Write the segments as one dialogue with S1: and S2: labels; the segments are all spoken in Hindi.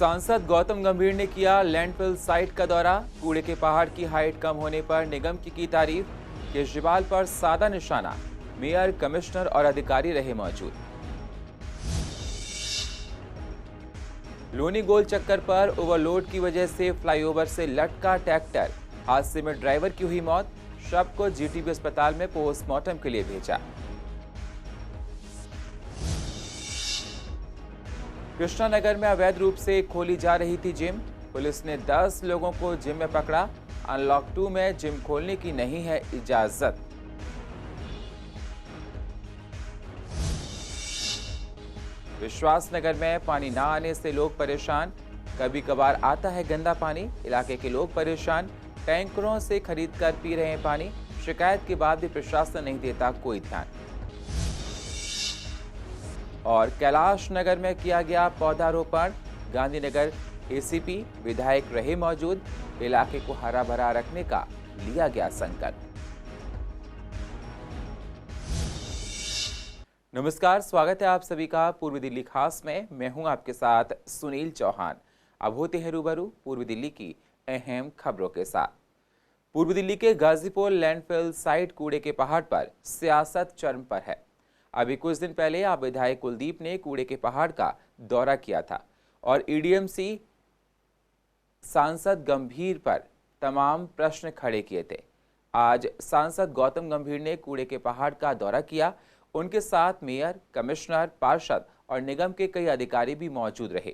S1: सांसद गौतम गंभीर ने किया लैंडफिल साइट का दौरा। कूड़े के पहाड़ की हाइट कम होने पर निगम की तारीफ। केजरीवाल पर सादा निशाना, मेयर, कमिश्नर और अधिकारी रहे मौजूद। लोनी गोल चक्कर पर ओवरलोड की वजह से फ्लाईओवर से लटका ट्रैक्टर, हादसे में ड्राइवर की हुई मौत। शव को जीटीबी अस्पताल में पोस्टमार्टम के लिए भेजा। कृष्णानगर में अवैध रूप से खोली जा रही थी जिम। पुलिस ने 10 लोगों को जिम में पकड़ा। अनलॉक 2 में जिम खोलने की नहीं है इजाजत। विश्वासनगर में पानी न आने से लोग परेशान। कभी कभार आता है गंदा पानी, इलाके के लोग परेशान। टैंकरों से खरीदकर पी रहे हैं पानी। शिकायत के बाद भी प्रशासन नहीं देता कोई ध्यान। और कैलाश नगर में किया गया पौधारोपण। गांधीनगर एसीपी विधायक रहे मौजूद। इलाके को हरा भरा रखने का लिया गया संकल्प। नमस्कार, स्वागत है आप सभी का पूर्वी दिल्ली खास में। मैं हूं आपके साथ सुनील चौहान। अब होते हैं रूबरू पूर्वी दिल्ली की अहम खबरों के साथ। पूर्वी दिल्ली के गाजीपुर लैंडफिल साइट कूड़े के पहाड़ पर सियासत चरम पर है। अभी कुछ दिन पहले आप विधायक कुलदीप ने कूड़े के पहाड़ का दौरा किया था और ईडीएमसी सांसद गंभीर पर तमाम प्रश्न खड़े किए थे। आज सांसद गौतम गंभीर ने कूड़े के पहाड़ का दौरा किया। उनके साथ मेयर, कमिश्नर, पार्षद और निगम के कई अधिकारी भी मौजूद रहे।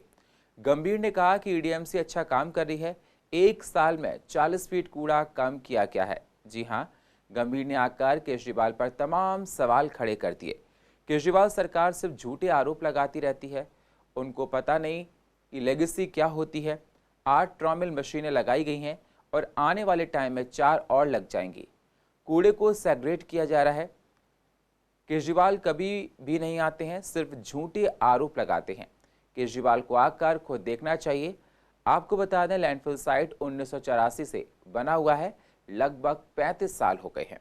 S1: गंभीर ने कहा कि ईडीएमसी अच्छा काम कर रही है। 1 साल में 40 फीट कूड़ा कम किया गया है। जी हां, गंभीर ने आकर केजरीवाल पर तमाम सवाल खड़े कर दिए। केजरीवाल सरकार सिर्फ झूठे आरोप लगाती रहती है। उनको पता नहीं कि लेगेसी क्या होती है। 8 ट्रॉमिल मशीनें लगाई गई हैं और आने वाले टाइम में 4 और लग जाएंगी। कूड़े को सेग्रेट किया जा रहा है। केजरीवाल कभी भी नहीं आते हैं, सिर्फ झूठे आरोप लगाते हैं। केजरीवाल को आकर खुद देखना चाहिए। आपको बता दें, लैंडफिल साइट 1984 से बना हुआ है। लगभग 35 साल हो गए हैं।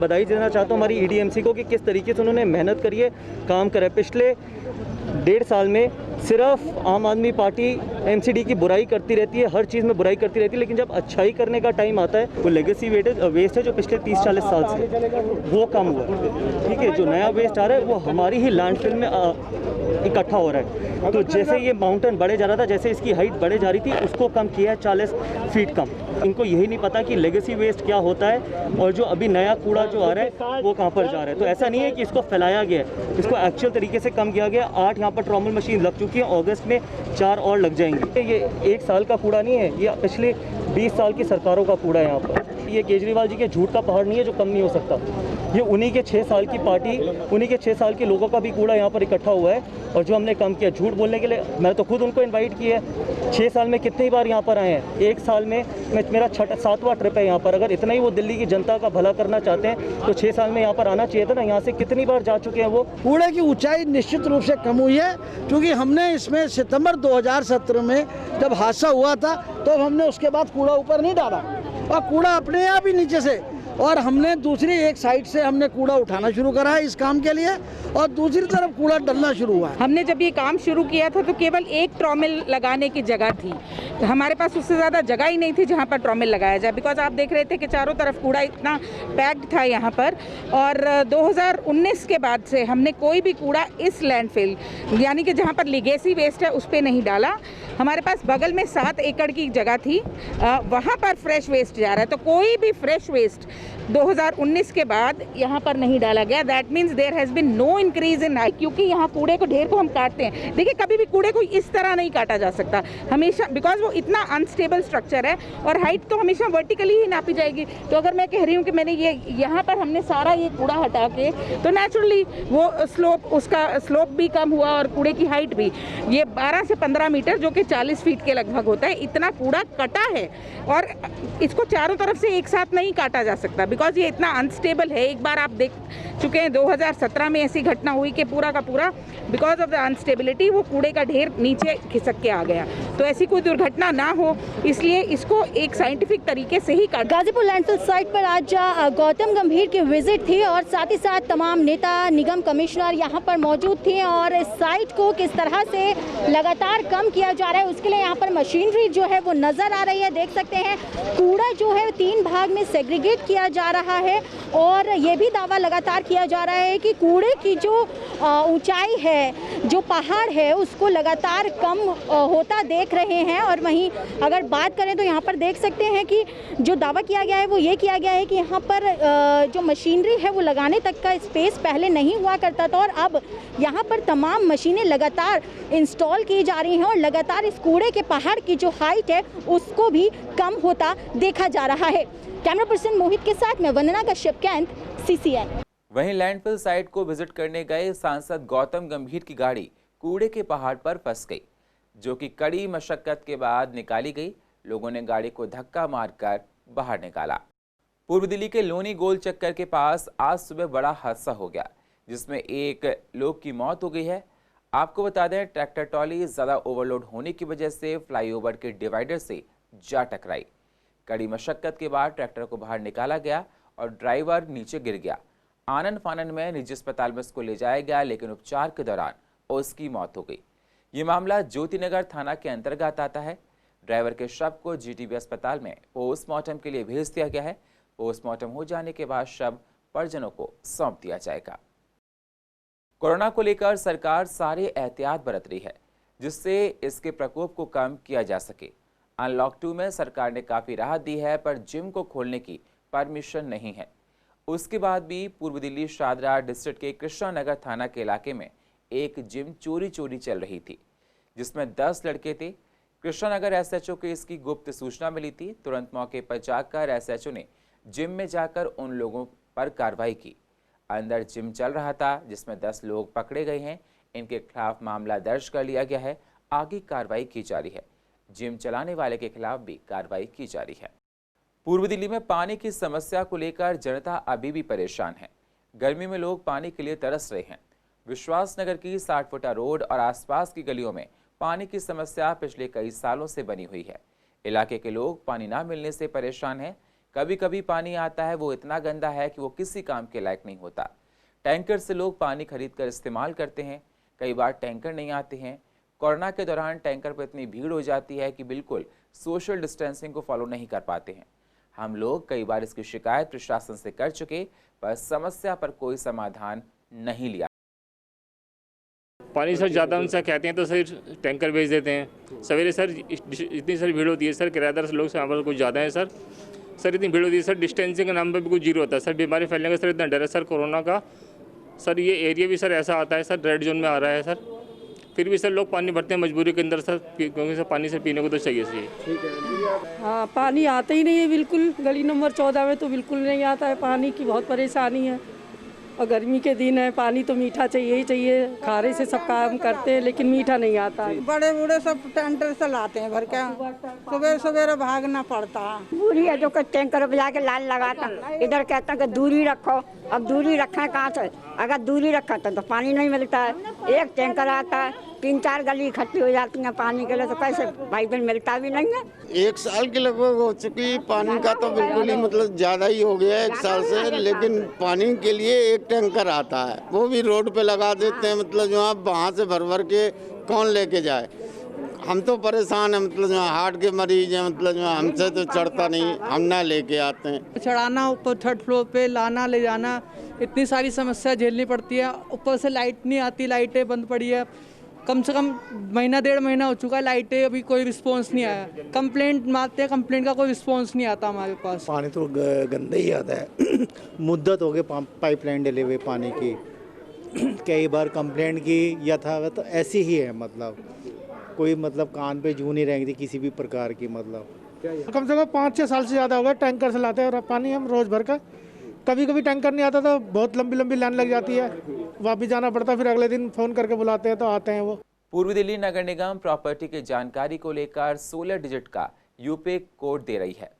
S2: बधाई देना चाहता हूँ हमारी ईडीएमसी को कि किस तरीके से उन्होंने मेहनत करी है, काम करे। पिछले 1.5 साल में सिर्फ आम आदमी पार्टी एमसीडी की बुराई करती रहती है, हर चीज़ में बुराई करती रहती है, लेकिन जब अच्छाई करने का टाइम आता है, वो लेगेसी वेस्ट है जो पिछले 30-40 साल से वो कम हुआ है। ठीक है, जो नया वेस्ट आ रहा है वो हमारी ही लैंडफिल में इकट्ठा हो रहा है। तो जैसे ये माउंटेन बढ़े जा रहा था, जैसे इसकी हाइट बढ़े जा रही थी, उसको कम किया है 40 फीट कम। इनको यही नहीं पता कि लेगेसी वेस्ट क्या होता है और जो अभी नया कूड़ा जो आ रहा है वो कहाँ पर जा रहा है। तो ऐसा नहीं है कि इसको फैलाया गया है, इसको एक्चुअल तरीके से कम किया गया। 8 यहाँ पर ट्रॉमल मशीन लग चुकी है, अगस्त में 4 और लग जाएंगी। ये 1 साल का कूड़ा नहीं है, ये पिछले 20 साल की सरकारों का कूड़ा है यहाँ पर। ये केजरीवाल जी के झूठ का पहाड़ नहीं है जो कम नहीं हो सकता। ये उन्हीं के 6 साल की पार्टी, उन्हीं के 6 साल के लोगों का भी कूड़ा यहाँ पर इकट्ठा हुआ है और जो हमने कम किया। झूठ बोलने के लिए मैं तो खुद उनको इनवाइट किया है। 6 साल में कितनी बार यहाँ पर आए हैं? 1 साल में मेरा 7वां ट्रिप है यहाँ पर। अगर इतना ही वो दिल्ली की जनता का भला करना चाहते हैं तो 6 साल में यहाँ पर आना चाहिए था ना। यहाँ से कितनी बार जा चुके हैं वो।
S3: कूड़े की ऊंचाई निश्चित रूप से कम हुई है, क्योंकि हमने इसमें सितंबर 2017 में जब हादसा हुआ था तो हमने उसके बाद कूड़ा ऊपर नहीं डाला और कूड़ा अपने आप ही नीचे से, और हमने दूसरी एक साइड से हमने कूड़ा उठाना शुरू करा है इस काम के लिए और दूसरी तरफ कूड़ा डलना शुरू हुआ है।
S4: हमने जब ये काम शुरू किया था तो केवल 1 ट्रॉमिल लगाने की जगह थी, तो हमारे पास उससे ज़्यादा जगह ही नहीं थी जहाँ पर ट्रॉमिल लगाया जाए। बिकॉज आप देख रहे थे कि चारों तरफ कूड़ा इतना पैक्ड था यहाँ पर। और 2019 के बाद से हमने कोई भी कूड़ा इस लैंडफिल यानी कि जहाँ पर लिगेसी वेस्ट है उस पर नहीं डाला। हमारे पास बगल में 7 एकड़ की जगह थी, वहाँ पर फ्रेश वेस्ट जा रहा है। तो कोई भी फ्रेश वेस्ट 2019 के बाद यहाँ पर नहीं डाला गया। That means there has been no increase in height, क्योंकि यहाँ कूड़े को ढेर को हम काटते हैं। देखिए, कभी भी कूड़े को इस तरह नहीं काटा जा सकता हमेशा, बिकॉज वो इतना अनस्टेबल स्ट्रक्चर है और हाइट तो हमेशा वर्टिकली ही नापी जाएगी। तो अगर मैं कह रही हूँ कि मैंने ये यहाँ पर हमने सारा ये कूड़ा हटा के, तो नेचुरली वो स्लोप, उसका स्लोप भी कम हुआ और कूड़े की हाइट भी। ये 12 से 15 मीटर जो कि 40 फीट के लगभग होता है, इतना कूड़ा कटा है और इसको चारों तरफ से एक साथ नहीं काटा जा सकता बिकॉज ये इतना अनस्टेबल है। एक बार आप देख चुके हैं 2017 में ऐसी घटना हुई कि पूरा का पूरा बिकॉज ऑफ द अनस्टेबिलिटी वो कूड़े का ढेर नीचे खिसक के आ गया। तो ऐसी कोई दुर्घटना ना हो इसलिए इसको एक साइंटिफिक तरीके से ही काटा।
S5: गाजीपुर लैंडफिल साइट पर आज गौतम गंभीर की विजिट थी और साथ ही साथ तमाम नेता, निगम कमिश्नर यहाँ पर मौजूद थे और इस साइट को किस तरह से लगातार कम किया जा रहा है उसके लिए यहाँ पर मशीनरी जो है वो नज़र आ रही है। देख सकते हैं कूड़ा जो है 3 भाग में सेग्रीगेट किया जा रहा है और ये भी दावा लगातार किया जा रहा है कि कूड़े की जो ऊंचाई है, जो पहाड़ है, उसको लगातार कम होता देख रहे हैं। और वहीं अगर बात करें तो यहाँ पर देख सकते हैं कि जो दावा किया गया है वो ये किया गया है कि यहाँ पर जो मशीनरी है वो लगाने तक का स्पेस पहले नहीं हुआ करता था और अब यहाँ पर तमाम मशीनें लगातार इंस्टॉल की जा रही हैं और लगातार इस कूड़े के पहाड़ की जो हाइट है उसको भी कम होता देखा जा रहा है। कैमरा पर्सन मोहित के साथ में वंदना कश्यप, कैंट, CCN।
S1: वहीं लैंडफिल साइट को विजिट करने गए सांसद गौतम गंभीर की गाड़ी कूड़े के पहाड़ पर फंस गई, जो कि कड़ी मशक्कत के बाद निकाली गई। लोगों ने गाड़ी को धक्का मारकर बाहर निकाला। पूर्व दिल्ली के लोनी गोल चक्कर के पास आज सुबह बड़ा हादसा हो गया जिसमें एक लोग की मौत हो गई है। आपको बता दें, ट्रैक्टर ट्रॉली ज्यादा ओवरलोड होने की वजह से फ्लाईओवर के डिवाइडर से जा टकराई। कड़ी मशक्कत के बाद ट्रैक्टर को बाहर निकाला गया और ड्राइवर नीचे गिर गया। आनन फानन में निजी अस्पताल में उसको ले जाया गया लेकिन उपचार के दौरान उसकी मौत हो गई। ये मामला ज्योतिनगर थाना के अंतर्गत आता है। ड्राइवर के शव को GTB अस्पताल में पोस्टमार्टम के लिए भेज दिया गया है। पोस्टमार्टम हो जाने के बाद शव परिजनों को सौंप दिया जाएगा। कोरोना को लेकर सरकार सारे एहतियात बरत रही है जिससे इसके प्रकोप को कम किया जा सके। अनलॉक 2 में सरकार ने काफ़ी राहत दी है पर जिम को खोलने की परमिशन नहीं है। उसके बाद भी पूर्व दिल्ली शादरा डिस्ट्रिक्ट के कृष्णा नगर थाना के इलाके में एक जिम चोरी चल रही थी जिसमें 10 लड़के थे। कृष्णा नगर SHO को इसकी गुप्त सूचना मिली थी। तुरंत मौके पर जाकर SHO ने जिम में जाकर उन लोगों पर कार्रवाई की। अंदर जिम चल रहा था जिसमें 10 लोग पकड़े गए हैं। इनके खिलाफ मामला दर्ज कर लिया गया है। आगे कार्रवाई की जा रही है। जिम चलाने वाले के खिलाफ भी कार्रवाई की जा रही है। पूर्व दिल्ली में पानी की समस्या को लेकर जनता अभी भी परेशान है। गर्मी में लोग पानी के लिए तरस रहे हैं। विश्वास नगर की 60 फुटा रोड और आसपास की गलियों में पानी की समस्या पिछले कई सालों से बनी हुई है। इलाके के लोग पानी ना मिलने से परेशान हैं। कभी कभी पानी आता है वो इतना गंदा है कि वो किसी काम के लायक नहीं होता। टैंकर से लोग पानी खरीद कर इस्तेमाल करते हैं। कई बार टैंकर नहीं आते हैं। कोरोना के दौरान टैंकर पर इतनी भीड़ हो जाती है कि बिल्कुल सोशल डिस्टेंसिंग को फॉलो नहीं कर पाते हैं। हम लोग कई बार इसकी शिकायत प्रशासन से कर चुके पर समस्या पर कोई समाधान नहीं लिया।
S6: पानी सर ज़्यादा उनसे कहते हैं तो सर टैंकर भेज देते हैं। सवेरे सर इतनी सारी भीड़ होती है सर, किराएदार लोग से यहाँ पर कुछ ज़्यादा है सर इतनी भीड़ होती है सर। डिस्टेंसिंग के नाम पर भी कुछ जीरो होता है सर। बीमारी फैलने का सर इतना डर है सर कोरोना का। सर ये एरिया भी सर ऐसा आता है सर, रेड जोन में आ रहा है सर। फिर भी सर लोग पानी भरते हैं मजबूरी के अंदर सर, क्योंकि सर पानी से पीने को तो चाहिए सर।
S7: हाँ, पानी आता ही नहीं है बिल्कुल। गली नंबर 14 में तो बिल्कुल नहीं आता है। पानी की बहुत परेशानी है और गर्मी के दिन है। पानी तो मीठा चाहिए ही चाहिए। खारे से सब काम करते हैं लेकिन मीठा नहीं आता है।
S8: बड़े बूढ़े सब टैंकर से लाते हैं भर के, सुबह सवेरे भागना पड़ता है।
S9: दूरी है जो टैंकर पे जाके लाइन लगाता, इधर कहता कि दूरी रखो। अब दूरी रखा है कहाँ से? अगर दूरी रखा तो पानी नहीं मिलता है। एक टैंकर आता है, 3-4 गली इकट्ठी हो जाती हैं पानी के लिए, तो कैसे भाई बहन मिलता भी नहीं है।
S10: 1 साल के लगभग हो चुकी। पानी का तो बिल्कुल ही मतलब ज़्यादा ही हो गया 1 साल से। लेकिन पानी के लिए एक टैंकर आता है, वो भी रोड पे लगा देते हैं। मतलब जो आप वहाँ से भर के कौन लेके जाए। हम तो परेशान हैं। मतलब जो हार्ट के मरीज हैं, मतलब जो हमसे तो चढ़ता नहीं, हम ना लेके आते हैं।
S8: चढ़ाना ऊपर 3rd फ्लोर पे, लाना ले जाना, इतनी सारी समस्या झेलनी पड़ती है। ऊपर से लाइट नहीं आती, लाइटें बंद पड़ी है। कम से कम महीना 1.5 महीना हो चुका है, लाइटें अभी कोई रिस्पांस नहीं आया। कंप्लेंट मारते हैं, कंप्लेंट का कोई रिस्पांस नहीं आता हमारे पास।
S11: पानी तो गंदा ही आता है। मुद्दत हो गई पाइपलाइन डले हुए पानी की। कई बार कंप्लेंट की यथावत तो ऐसी ही है। मतलब कोई मतलब कान पे जू नहीं रहेंगी किसी भी प्रकार की। मतलब
S12: कम से कम 5-6 साल से ज़्यादा हो गया टैंकर से लाते हैं और पानी हम रोज़ भर का। कभी कभी टैंकर नहीं आता तो बहुत लंबी लाइन लग जाती है, वापस जाना पड़ता है। फिर अगले दिन फ़ोन करके बुलाते हैं तो आते हैं वो।
S1: पूर्वी दिल्ली नगर निगम प्रॉपर्टी की जानकारी को लेकर 16 डिजिट का यूपी कोड दे रही है।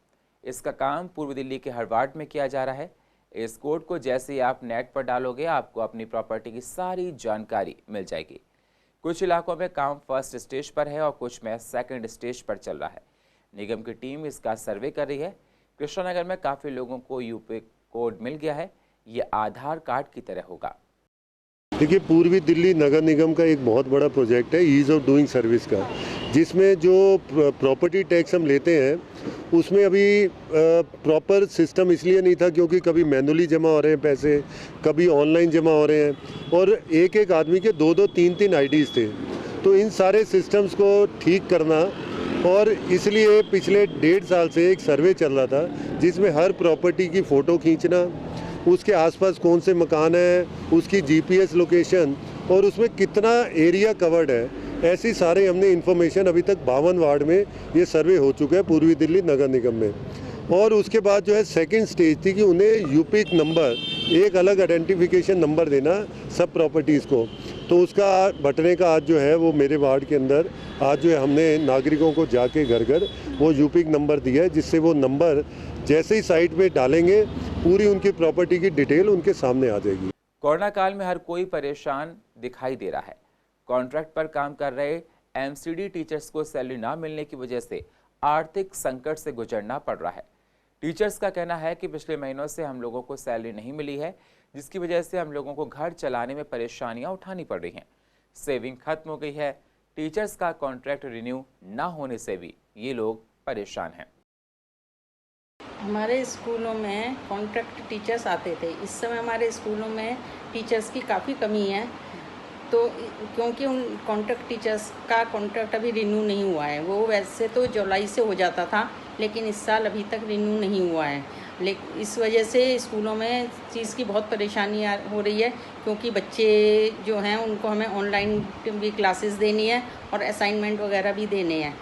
S1: इसका काम पूर्वी दिल्ली के हर वार्ड में किया जा रहा है। इस कोड को जैसे ही आप नेट पर डालोगे आपको अपनी प्रॉपर्टी की सारी जानकारी मिल जाएगी। कुछ इलाकों में काम फर्स्ट स्टेज पर है और कुछ में सेकंड स्टेज पर चल रहा है। निगम की टीम इसका सर्वे कर रही है। कृष्णानगर में काफ़ी लोगों को यूपी कोड मिल गया है। ये आधार कार्ड की तरह होगा।
S13: देखिए, पूर्वी दिल्ली नगर निगम का एक बहुत बड़ा प्रोजेक्ट है ईज़ ऑफ डूइंग सर्विस का, जिसमें जो प्रॉपर्टी टैक्स हम लेते हैं उसमें अभी प्रॉपर सिस्टम इसलिए नहीं था क्योंकि कभी मैनुअली जमा हो रहे हैं पैसे, कभी ऑनलाइन जमा हो रहे हैं और एक एक आदमी के 2-2, 3-3 आईडीज़ थे। तो इन सारे सिस्टम्स को ठीक करना, और इसलिए पिछले 1.5 साल से एक सर्वे चल रहा था जिसमें हर प्रॉपर्टी की फ़ोटो खींचना, उसके आसपास कौन से मकान है, उसकी जीपीएस लोकेशन और उसमें कितना एरिया कवर्ड है, ऐसी सारे हमने इन्फॉर्मेशन अभी तक 52 वार्ड में ये सर्वे हो चुका है पूर्वी दिल्ली नगर निगम में। और उसके बाद जो है सेकंड स्टेज थी कि उन्हें यूपिक नंबर, एक अलग आइडेंटिफिकेशन नंबर देना सब प्रॉपर्टीज़ को। तो उसका बटने का आज जो है वो मेरे वार्ड के अंदर आज जो है हमने नागरिकों को जाके घर घर वो यूपिक नंबर दिया है, जिससे वो नंबर जैसे ही साइट पे डालेंगे पूरी उनकी प्रॉपर्टी की डिटेल उनके सामने आ जाएगी।
S1: कोरोना काल में हर कोई परेशान दिखाई दे रहा है। कॉन्ट्रैक्ट पर काम कर रहे एमसीडी टीचर्स को सैलरी ना मिलने की वजह से आर्थिक संकट से गुजरना पड़ रहा है। टीचर्स का कहना है कि पिछले महीनों से हम लोगों को सैलरी नहीं मिली है, जिसकी वजह से हम लोगों को घर चलाने में परेशानियां उठानी पड़ रही हैं। सेविंग खत्म हो गई है। टीचर्स का कॉन्ट्रैक्ट रिन्यू ना होने से भी ये लोग परेशान हैं।
S14: हमारे स्कूलों में कॉन्ट्रैक्ट टीचर्स आते थे। इस समय हमारे स्कूलों में टीचर्स की काफ़ी कमी है, तो क्योंकि उन कॉन्ट्रैक्ट टीचर्स का कॉन्ट्रैक्ट अभी रिन्यू नहीं हुआ है। वो वैसे तो जुलाई से हो जाता था, लेकिन इस साल अभी तक रिन्यू नहीं हुआ है। लेकिन इस वजह से स्कूलों में चीज़ की बहुत परेशानी हो रही है, क्योंकि बच्चे जो हैं उनको हमें ऑनलाइन भी क्लासेस देनी है और असाइनमेंट वगैरह भी देने हैं।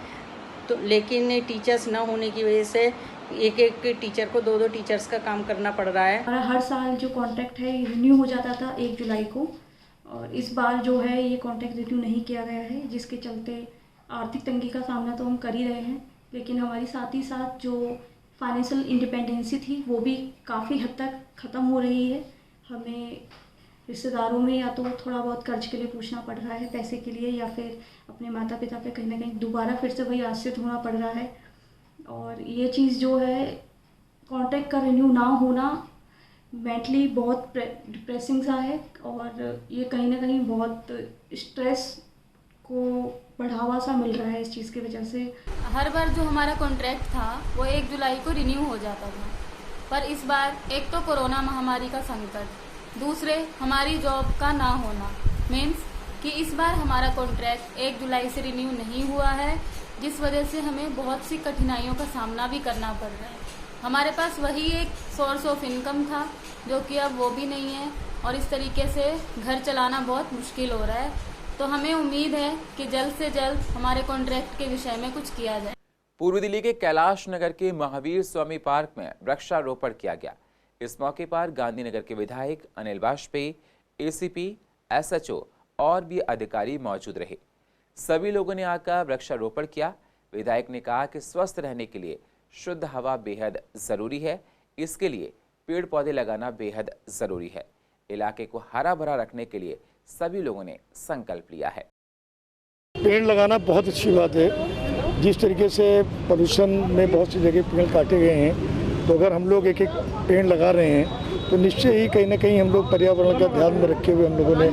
S14: तो लेकिन टीचर्स ना होने की वजह से एक एक टीचर को 2-2 टीचर्स का काम करना पड़ रहा है।
S15: हर साल जो कॉन्ट्रैक्ट है रिन्यू हो जाता था 1 जुलाई को, और इस बार जो है ये कॉन्ट्रैक्ट रिन्यू नहीं किया गया है, जिसके चलते आर्थिक तंगी का सामना तो हम कर ही रहे हैं, लेकिन हमारी साथ ही साथ जो फाइनेंशियल इंडिपेंडेंसी थी वो भी काफ़ी हद तक ख़त्म हो रही है। हमें रिश्तेदारों में या तो थोड़ा बहुत कर्ज के लिए पूछना पड़ रहा है पैसे के लिए, या फिर अपने माता पिता पे कहीं ना कहीं दोबारा फिर से वही आश्रित होना पड़ रहा है। और ये चीज़ जो है कॉन्ट्रैक्ट का रिन्यू ना होना मेंटली बहुत डिप्रेसिंग सा है, और ये कहीं ना कहीं बहुत स्ट्रेस को बढ़ावा सा मिल रहा है इस चीज़ की वजह से।
S16: हर बार जो हमारा कॉन्ट्रैक्ट था वो 1 जुलाई को रिन्यू हो जाता था, पर इस बार एक तो कोरोना महामारी का संकट, दूसरे हमारी जॉब का ना होना, मीन्स कि इस बार हमारा कॉन्ट्रैक्ट 1 जुलाई से रिन्यू नहीं हुआ है, जिस वजह से हमें बहुत सी कठिनाइयों का सामना भी करना पड़ रहा है। हमारे पास वही एक सोर्स ऑफ इनकम था जो कि अब वो भी नहीं है, और इस तरीके से घर चलाना बहुत मुश्किल हो रहा है। तो हमें उम्मीद है कि जल्द से जल्द हमारे कॉन्ट्रैक्ट के विषय में कुछ किया जाए।
S1: पूर्वी दिल्ली के कैलाश नगर के महावीर स्वामी पार्क में वृक्षारोपण किया गया। इस मौके पर गांधीनगर के विधायक अनिल वाजपेयी, एसीपी, एसएचओ और भी अधिकारी मौजूद रहे। सभी लोगों ने आकर वृक्षारोपण किया। विधायक ने कहा कि स्वस्थ रहने के लिए शुद्ध हवा बेहद ज़रूरी है, इसके लिए पेड़ पौधे लगाना बेहद ज़रूरी है। इलाके को हरा भरा रखने के लिए सभी लोगों ने संकल्प लिया है।
S17: पेड़ लगाना बहुत अच्छी बात है। जिस तरीके से प्रदूषण में बहुत सी जगह पेड़ काटे गए हैं, तो अगर हम लोग एक एक पेड़ लगा रहे हैं तो निश्चय ही कहीं ना कहीं हम लोग पर्यावरण का ध्यान में रखे हुए हम लोगों ने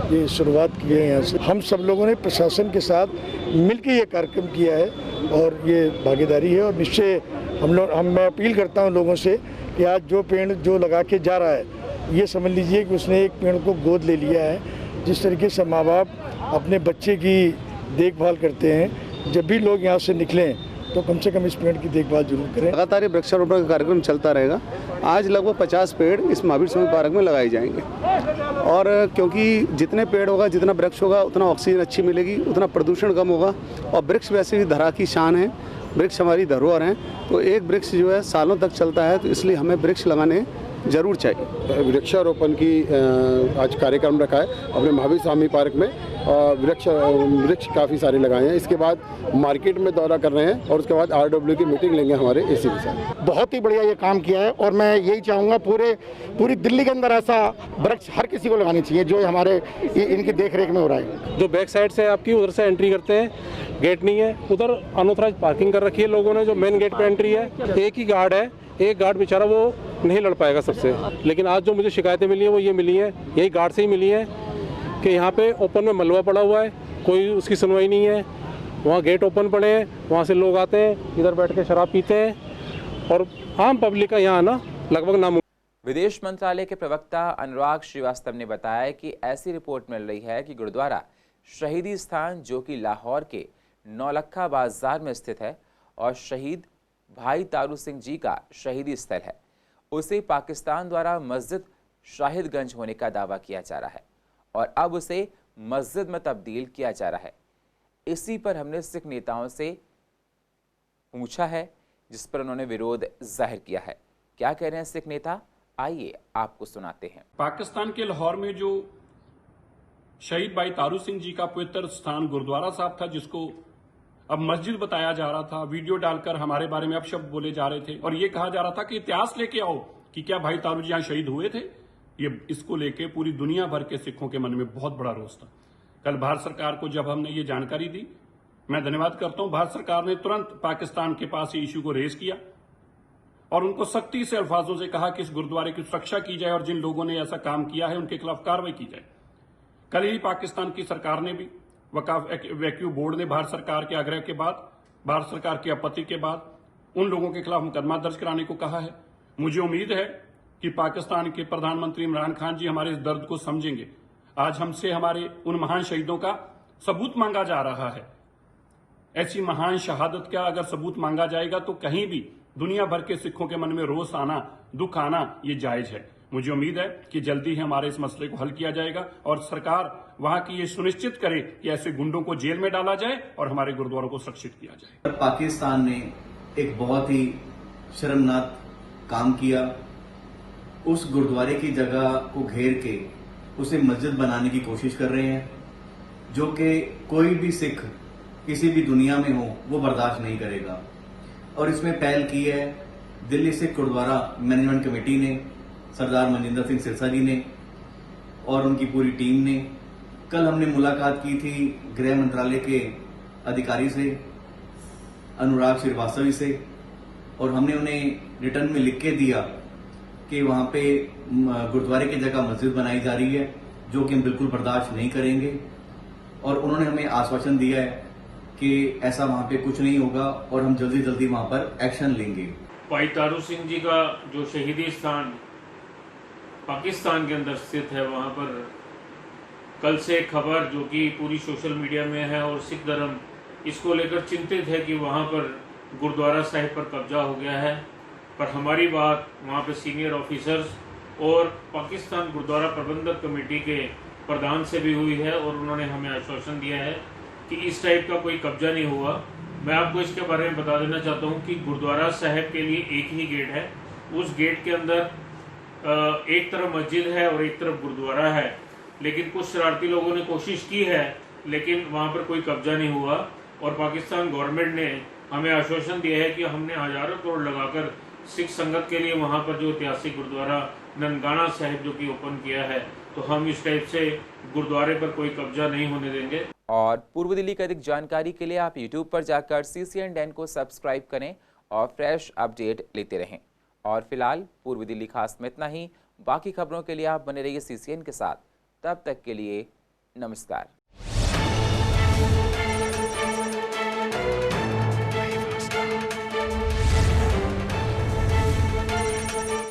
S17: ये शुरुआत की है। यहाँ से हम सब लोगों ने प्रशासन के साथ मिलकर ये कार्यक्रम किया है और ये भागीदारी है। और निश्चय मैं अपील करता हूँ लोगों से कि आज जो पेड़ जो लगा के जा रहा है, ये समझ लीजिए कि उसने एक पेड़ को गोद ले लिया है। जिस तरीके से माँ बाप अपने बच्चे की देखभाल करते हैं, जब भी लोग यहाँ से निकलें तो कम से कम इस पेड़ की देखभाल जरूर करें।
S18: लगातार ये वृक्षारोपण का कार्यक्रम चलता रहेगा। आज लगभग 50 पेड़ इस महावीर स्वामी पार्क में लगाए जाएंगे, और क्योंकि जितने पेड़ होगा, जितना वृक्ष होगा, उतना ऑक्सीजन अच्छी मिलेगी, उतना प्रदूषण कम होगा। और वृक्ष वैसे भी धरा की शान है, वृक्ष हमारी धरोहर हैं, तो एक वृक्ष जो है सालों तक चलता है, तो इसलिए हमें वृक्ष लगाने जरूर चाहिए।
S19: वृक्षारोपण की आज कार्यक्रम रखा है अपने महावीर स्वामी पार्क में। वृक्ष काफ़ी सारे लगाए हैं। इसके बाद मार्केट में दौरा कर रहे हैं और उसके बाद RW की मीटिंग लेंगे हमारे ACP साहब।
S17: बहुत ही बढ़िया ये काम किया है और मैं यही चाहूँगा पूरी दिल्ली के अंदर ऐसा वृक्ष हर किसी को लगानी चाहिए जो हमारे इनकी देख रेख में हो रहा है।
S20: जो बैक साइड से आपकी उधर से एंट्री करते हैं, गेट नहीं है, उधर अनऑथराइज पार्किंग कर रखी है लोगों ने। जो मेन गेट पे एंट्री है, एक ही गार्ड है, एक गार्ड बेचारा वो नहीं लड़ पाएगा सबसे। लेकिन आज जो मुझे शिकायतें मिली हैं वो ये मिली हैं, यही गार्ड से ही मिली हैं कि यहाँ पे ओपन में मलबा पड़ा हुआ है, कोई उसकी सुनवाई नहीं है। वहाँ गेट ओपन पड़े हैं, वहाँ से लोग आते हैं, इधर बैठ के शराब पीते हैं और आम पब्लिक का यहाँ आना लगभग नामुमकिन।
S1: विदेश मंत्रालय के प्रवक्ता अनुराग श्रीवास्तव ने बताया कि ऐसी रिपोर्ट मिल रही है कि गुरुद्वारा शहीदी स्थान, जो कि लाहौर के नौलखा बाजार में स्थित है और शहीद भाई तारू सिंह जी का शहीदी स्थल है, उसे पाकिस्तान द्वारा मस्जिद शाहिदगंज होने का दावा किया जा रहा है और अब उसे मस्जिद में तब्दील किया जा रहा है। इसी पर हमने सिख नेताओं से पूछा है, जिस पर उन्होंने विरोध जाहिर किया है। क्या कह रहे हैं सिख नेता, आइए आपको सुनाते हैं।
S21: पाकिस्तान के लाहौर में जो शहीद भाई तारू सिंह जी का पवित्र स्थान गुरुद्वारा साहब था, जिसको अब मस्जिद बताया जा रहा था, वीडियो डालकर हमारे बारे में अपशब्द बोले जा रहे थे और ये कहा जा रहा था कि इतिहास लेके आओ कि क्या भाई तारू जी यहाँ शहीद हुए थे। ये इसको लेके पूरी दुनिया भर के सिखों के मन में बहुत बड़ा रोष था। कल भारत सरकार को जब हमने ये जानकारी दी, मैं धन्यवाद करता हूं, भारत सरकार ने तुरंत पाकिस्तान के पास ये इश्यू को रेज किया और उनको सख्ती से अल्फाजों से कहा कि इस गुरुद्वारे की सुरक्षा की जाए और जिन लोगों ने ऐसा काम किया है उनके खिलाफ कार्रवाई की जाए। कल ही पाकिस्तान की सरकार ने भी, वकाफ वैक्यू बोर्ड ने भारत सरकार के आग्रह के बाद, भारत सरकार की आपत्ति के बाद उन लोगों के खिलाफ मुकदमा दर्ज कराने को कहा है। मुझे उम्मीद है कि पाकिस्तान के प्रधानमंत्री इमरान खान जी हमारे इस दर्द को समझेंगे। आज हमसे हमारे उन महान शहीदों का सबूत मांगा जा रहा है। ऐसी महान शहादत का अगर सबूत मांगा जाएगा तो कहीं भी दुनिया भर के सिखों के मन में रोष आना, दुख आना, ये जायज है। मुझे उम्मीद है कि जल्दी ही हमारे इस मसले को हल किया जाएगा और सरकार वहां की ये सुनिश्चित करे कि ऐसे गुंडों को जेल में डाला जाए और हमारे गुरुद्वारों को सुरक्षित किया जाए।
S22: पाकिस्तान ने एक बहुत ही शर्मनाक काम किया। उस गुरुद्वारे की जगह को घेर के उसे मस्जिद बनाने की कोशिश कर रहे हैं, जो कि कोई भी सिख किसी भी दुनिया में हो वो बर्दाश्त नहीं करेगा। और इसमें पहल की है दिल्ली सिख गुरुद्वारा मैनेजमेंट कमेटी ने, सरदार मनजिंदर सिंह सिरसा जी ने और उनकी पूरी टीम ने। कल हमने मुलाकात की थी गृह मंत्रालय के अधिकारी से, अनुराग श्रीवास्तव से, और हमने उन्हें रिटर्न में लिख के दिया कि वहां पे गुरुद्वारे की जगह मस्जिद बनाई जा रही है, जो कि हम बिल्कुल बर्दाश्त नहीं करेंगे। और उन्होंने हमें आश्वासन दिया है कि ऐसा वहां पे कुछ नहीं होगा और हम जल्दी जल्दी वहां पर एक्शन लेंगे।
S6: भाई तारू सिंह जी का जो शहीदी स्थान पाकिस्तान के अंदर स्थित है, वहां पर कल से खबर जो कि पूरी सोशल मीडिया में है और सिख धर्म इसको लेकर चिंतित है कि वहां पर गुरुद्वारा साहिब पर कब्जा हो गया है। पर हमारी बात वहां पे सीनियर ऑफिसर्स और पाकिस्तान गुरुद्वारा प्रबंधक कमेटी के प्रधान से भी हुई है और उन्होंने हमें आश्वासन दिया है कि इस टाइप का कोई कब्जा नहीं हुआ। मैं आपको इसके बारे में बता देना चाहता हूं कि गुरुद्वारा साहिब के लिए एक ही गेट है। उस गेट के अंदर एक तरफ मस्जिद है और एक तरफ गुरुद्वारा है, लेकिन कुछ शरारती लोगों ने कोशिश की है, लेकिन वहां पर कोई कब्जा नहीं हुआ। और पाकिस्तान गवर्नमेंट ने हमें आश्वासन दिया है कि हमने हजारों करोड़ लगाकर सिख संगत के लिए वहां पर जो ऐतिहासिक गुरुद्वारा ननकाना साहिब जो कि ओपन किया है, तो हम इस टाइप से गुरुद्वारे पर कोई कब्जा नहीं होने देंगे।
S1: और पूर्व दिल्ली की अधिक जानकारी के लिए आप YouTube पर जाकर CCN को सब्सक्राइब करें और फ्रेश अपडेट लेते रहें। और फिलहाल पूर्व दिल्ली खास में इतना ही। बाकी खबरों के लिए आप बने रहिए CCN के साथ। तब तक के लिए नमस्कार।